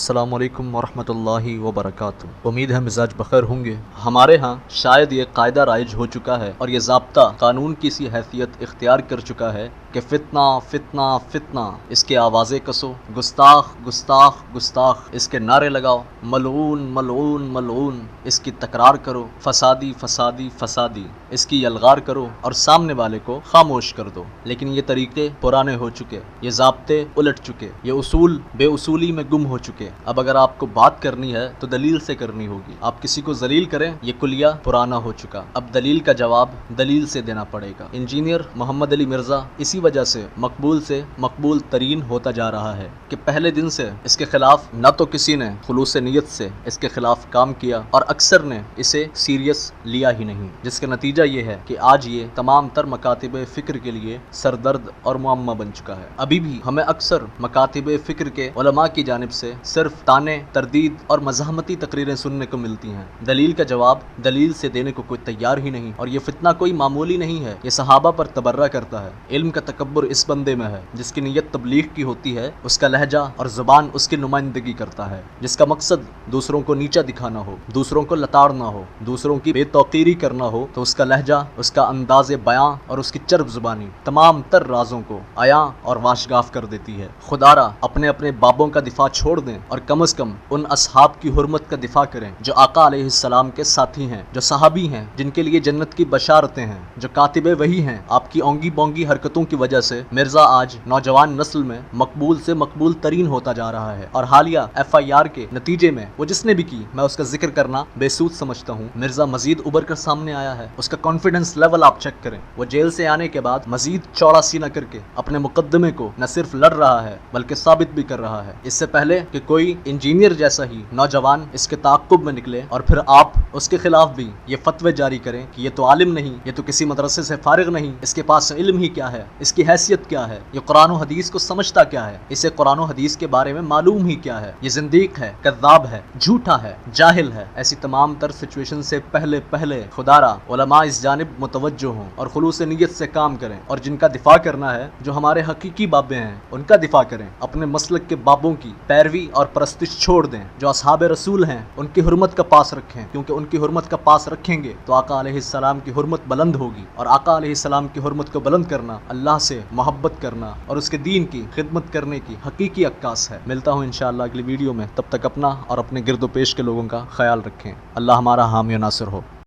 السلام علیکم ورحمۃ اللہ وبرکاتہ۔ امید ہے مزاج بخیر ہوں گے۔ ہمارے ہاں شاید یہ قاعدہ رائج ہو چکا ہے اور یہ ضابطہ قانون کی سی حیثیت اختیار کر چکا ہے کہ فتنہ فتنہ فتنہ، اس کے آوازیں کسو، گستاخ گستاخ گستاخ، اس کے نعرے لگاؤ، ملعون ملعون ملعون، اس کی تکرار کرو، فسادی فسادی فسادی، اس کی یلغار کرو اور سامنے والے کو خاموش کر دو۔ لیکن یہ طریقے پرانے ہو چکے، یہ ضابطے الٹ چکے، یہ اصول بے اصولی میں گم ہو چکے۔ اب اگر آپ کو بات کرنی ہے تو دلیل سے کرنی ہوگی۔ آپ کسی کو ذلیل کریں، یہ کلیہ پرانا ہو چکا، اب دلیل کا جواب دلیل سے دینا پڑے گا۔ انجینئر محمد علی مرزا اسی وجہ سے مقبول ترین ہوتا جا رہا ہے کہ پہلے دن سے اس کے خلاف نہ تو کسی نے خلوص نیت سے اس کے خلاف کام کیا اور اکثر نے اسے سیریس لیا ہی نہیں، جس کا نتیجہ یہ ہے کہ آج یہ تمام تر مکاتب فکر کے لیے سردرد اور معمہ بن چکا ہے۔ ابھی بھی ہمیں اکثر مکاتب فکر کے علماء کی جانب سے صرف طعنے، تردید اور مزاحمتی تقریریں سننے کو ملتی ہیں۔ دلیل کا جواب دلیل سے دینے کو کوئی تیار ہی نہیں، اور یہ فتنہ کوئی معمولی نہیں ہے، یہ صحابہ پر تبرہ کرتا ہے۔ علم کا تکبر اس بندے میں ہے جس کی نیت تبلیغ کی ہوتی ہے، اس کا لہجہ اور زبان اس کی نمائندگی کرتا ہے، جس کا مقصد دوسروں کو نیچا دکھانا ہو، دوسروں کو لتاڑنا ہو، دوسروں کی بے توقیری کرنا ہو، تو اس کا لہجہ، اس کا انداز بیاں اور اس کی چرب زبانی تمام تر رازوں کو عیاں اور واشگاف کر دیتی ہے۔ خدارا اپنے بابوں کا دفاع چھوڑ دیں اور کم از کم ان اصحاب کی حرمت کا دفاع کریں جو آقا علیہ السلام کے ساتھی ہیں، جو صحابی ہیں، جن کے لیے جنت کی بشارتیں ہیں، جو کاتب وحی ہیں۔ آپ کی اونگی بونگی حرکتوں کی وجہ سے مرزا آج نوجوان نسل میں مقبول سے مقبول ترین ہوتا جا رہا ہے، اور حالیہ FIR کے نتیجے میں وہ جس نے بھی کی، میں اس کا ذکر کرنا بے سود سمجھتا ہوں، مرزا مزید ابھر کر سامنے آیا ہے۔ اس کا کانفیڈنس لیول آپ چیک کریں، وہ جیل سے آنے کے بعد مزید چوڑا سینہ کر کے اپنے مقدمے کو نہ صرف لڑ رہا ہے بلکہ ثابت بھی کر رہا ہے۔ اس سے پہلے کہ کوئی انجینئر جیسا ہی نوجوان اس کے تعاقب میں نکلے اور پھر آپ اس کے خلاف بھی یہ فتوے جاری کریں کہ یہ تو عالم نہیں، یہ تو کسی مدرسے سے فارغ نہیں، اس کے پاس علم ہی کیا ہے، اس کی حیثیت کیا ہے، یہ قرآن و حدیث کو سمجھتا کیا ہے، اسے قرآن و حدیث کے بارے میں معلوم ہی کیا ہے، یہ زندیق ہے، کذاب ہے، جھوٹا ہے، جاہل ہے۔ ایسی تمام تر سچویشن سے پہلے خدارا علماء اس جانب متوجہ ہوں اور خلوص نیت سے کام کریں، اور جن کا دفاع کرنا ہے، جو ہمارے حقیقی بابے ہیں، ان کا دفاع کریں۔ اپنے مسلک کے بابوں کی پیروی اور پرستش چھوڑ دیں، جو اصحاب رسول ہیں ان کی حرمت کا پاس رکھیں، کیونکہ ان کی حرمت کا پاس رکھیں گے تو آقا علیہ السلام کی حرمت بلند ہوگی، اور آقا علیہ السلام کی حرمت کو بلند کرنا اللہ سے محبت کرنا اور اس کے دین کی خدمت کرنے کی حقیقی عکاس ہے۔ ملتا ہوں انشاءاللہ اگلی ویڈیو میں، تب تک اپنا اور اپنے گرد و پیش کے لوگوں کا خیال رکھیں۔ اللہ ہمارا حامی و ناصر ہو۔